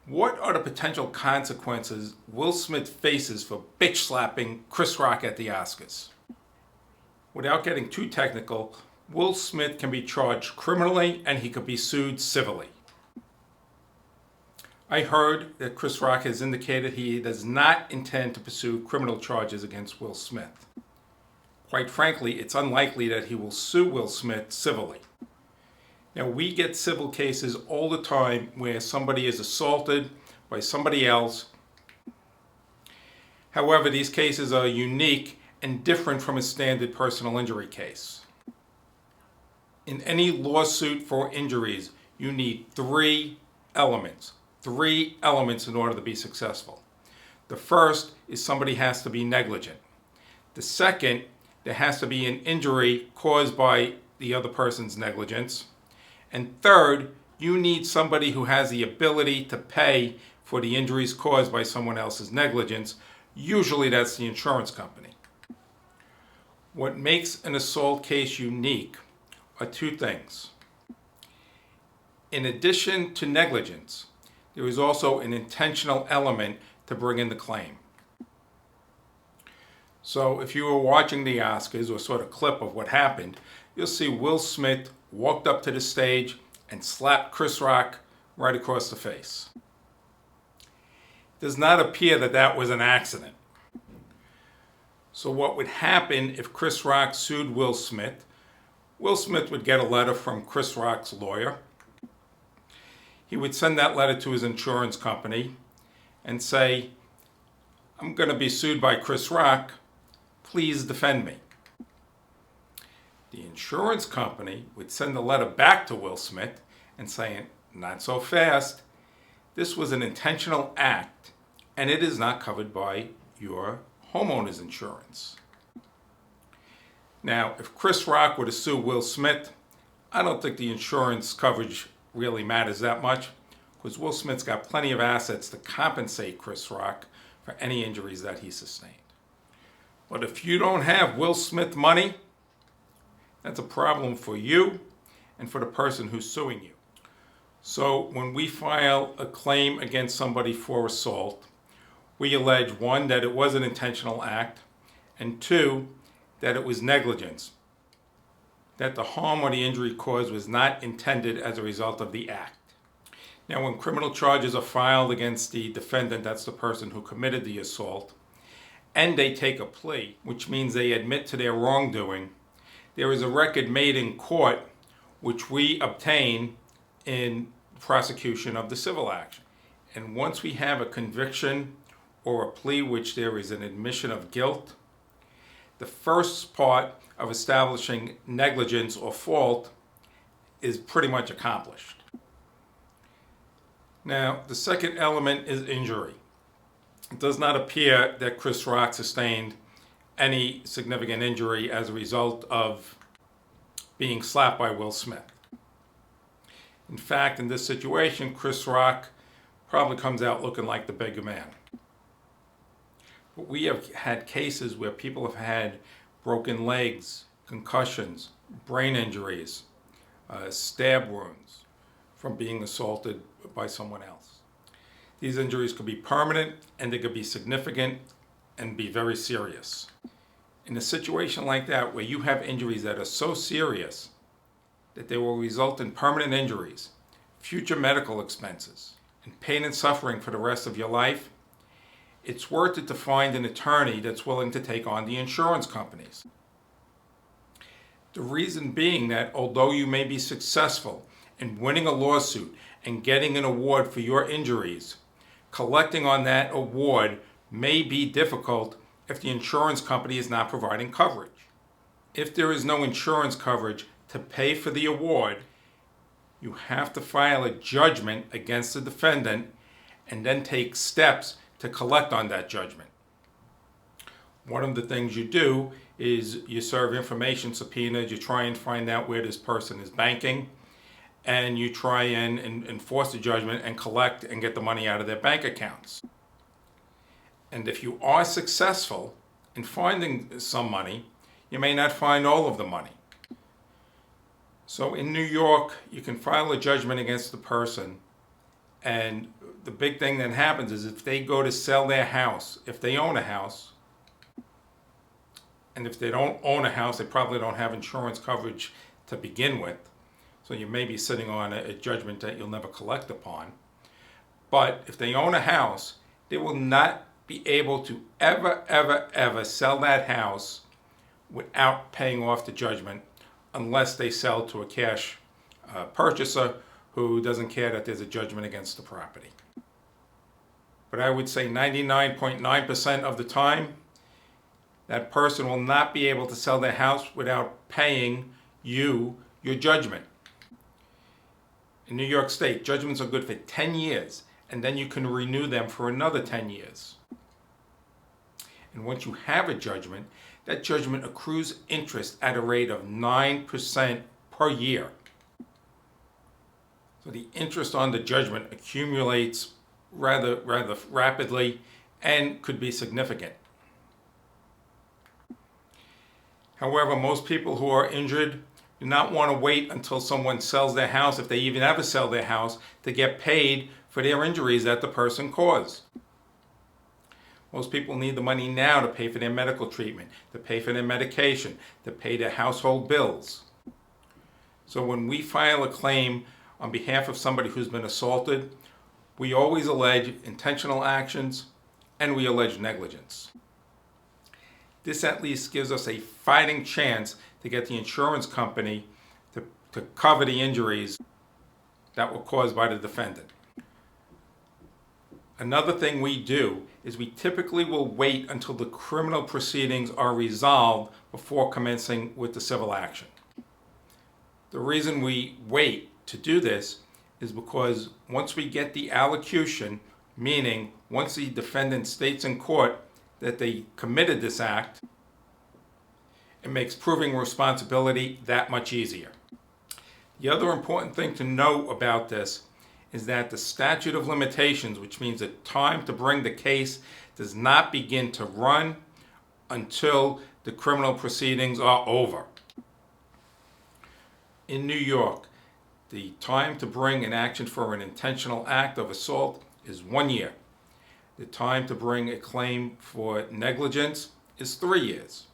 What are the potential consequences Will Smith faces for bitch slapping Chris Rock at the Oscars? Without getting too technical, Will Smith can be charged criminally and he could be sued civilly. I heard that Chris Rock has indicated he does not intend to pursue criminal charges against Will Smith. Quite frankly, it's unlikely that he will sue Will Smith civilly. Now, we get civil cases all the time where somebody is assaulted by somebody else. However, these cases are unique and different from a standard personal injury case. In any lawsuit for injuries, you need three elements in order to be successful. The first is somebody has to be negligent. The second, there has to be an injury caused by the other person's negligence. And third, you need somebody who has the ability to pay for the injuries caused by someone else's negligence. Usually that's the insurance company. What makes an assault case unique are two things. In addition to negligence, there is also an intentional element to bring in the claim. So if you were watching the Oscars or saw a clip of what happened, you'll see Will Smith walked up to the stage and slapped Chris Rock right across the face. It does not appear that that was an accident. So what would happen if Chris Rock sued Will Smith? Will Smith would get a letter from Chris Rock's lawyer. He would send that letter to his insurance company and say, "I'm going to be sued by Chris Rock. Please defend me." The insurance company would send the letter back to Will Smith and say, "Not so fast. This was an intentional act and it is not covered by your homeowner's insurance." Now, if Chris Rock were to sue Will Smith, I don't think the insurance coverage really matters that much because Will Smith's got plenty of assets to compensate Chris Rock for any injuries that he sustained. But if you don't have Will Smith money, that's a problem for you and for the person who's suing you. So when we file a claim against somebody for assault, we allege, one, that it was an intentional act, and two, that it was negligence, that the harm or the injury caused was not intended as a result of the act. Now, when criminal charges are filed against the defendant, that's the person who committed the assault, and they take a plea, which means they admit to their wrongdoing, there is a record made in court which we obtain in prosecution of the civil action. And once we have a conviction or a plea which there is an admission of guilt, the first part of establishing negligence or fault is pretty much accomplished. Now, the second element is injury. It does not appear that Chris Rock sustained any significant injury as a result of being slapped by Will Smith. In fact, in this situation, Chris Rock probably comes out looking like the bigger man. But we have had cases where people have had broken legs, concussions, brain injuries, stab wounds from being assaulted by someone else. These injuries could be permanent and they could be significant and be very serious. In a situation like that, where you have injuries that are so serious that they will result in permanent injuries, future medical expenses, and pain and suffering for the rest of your life, it's worth it to find an attorney that's willing to take on the insurance companies. The reason being that although you may be successful in winning a lawsuit and getting an award for your injuries, collecting on that award may be difficult if the insurance company is not providing coverage. If there is no insurance coverage to pay for the award, you have to file a judgment against the defendant and then take steps to collect on that judgment. One of the things you do is you serve information subpoenas, you try and find out where this person is banking, and you try and enforce the judgment and collect and get the money out of their bank accounts. And if you are successful in finding some money, you may not find all of the money. So in New York, you can file a judgment against the person and the big thing that happens is if they go to sell their house, if they own a house, and if they don't own a house, they probably don't have insurance coverage to begin with. So you may be sitting on a judgment that you'll never collect upon. But if they own a house, they will not be able to ever sell that house without paying off the judgment unless they sell to a cash purchaser who doesn't care that there's a judgment against the property. But I would say 99.9% of the time, that person will not be able to sell their house without paying you your judgment. In New York State, judgments are good for 10 years, and then you can renew them for another 10 years. And once you have a judgment, that judgment accrues interest at a rate of 9% per year. So the interest on the judgment accumulates rather rapidly and could be significant. However, most people who are injured do not want to wait until someone sells their house, if they even ever sell their house, to get paid for their injuries that the person caused. Most people need the money now to pay for their medical treatment, to pay for their medication, to pay their household bills. So when we file a claim on behalf of somebody who's been assaulted, we always allege intentional actions and we allege negligence. This at least gives us a fighting chance to get the insurance company to cover the injuries that were caused by the defendant. Another thing we do is we typically will wait until the criminal proceedings are resolved before commencing with the civil action. The reason we wait to do this is because once we get the allocution, meaning once the defendant states in court that they committed this act, it makes proving responsibility that much easier. The other important thing to know about this is that the statute of limitations, which means the time to bring the case, does not begin to run until the criminal proceedings are over. In New York, the time to bring an action for an intentional act of assault is 1 year. The time to bring a claim for negligence is 3 years.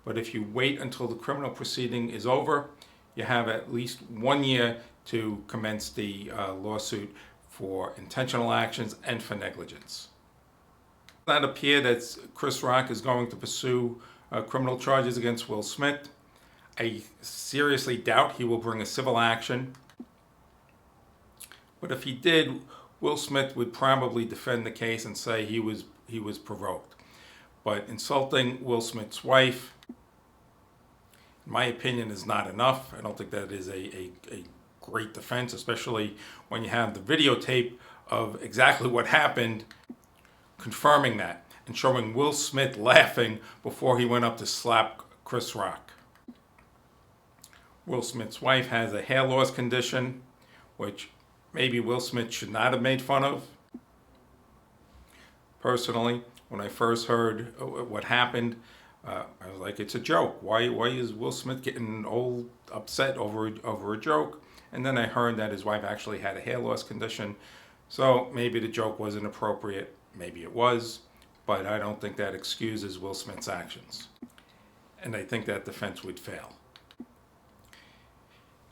But if you wait until the criminal proceeding is over, you have at least 1 year to commence the lawsuit for intentional actions and for negligence. It does not appear that Chris Rock is going to pursue criminal charges against Will Smith. I seriously doubt he will bring a civil action. But if he did, Will Smith would probably defend the case and say he was provoked. But insulting Will Smith's wife, in my opinion, is not enough. I don't think that is a great defense, especially when you have the videotape of exactly what happened confirming that and showing Will Smith laughing before he went up to slap Chris Rock. Will Smith's wife has a hair loss condition, which maybe Will Smith should not have made fun of. Personally, when I first heard what happened, I was like, it's a joke. Why is Will Smith getting all upset over a joke? And then I heard that his wife actually had a hair loss condition. So maybe the joke wasn't appropriate. Maybe it was. But I don't think that excuses Will Smith's actions. And I think that defense would fail.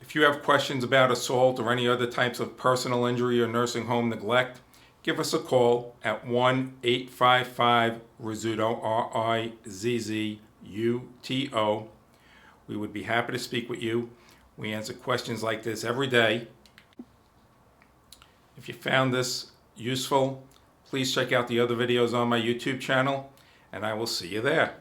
If you have questions about assault or any other types of personal injury or nursing home neglect, give us a call at 1-855-Rizzuto, R-I-Z-Z-U-T-O. We would be happy to speak with you. We answer questions like this every day. If you found this useful, please check out the other videos on my YouTube channel, and I will see you there.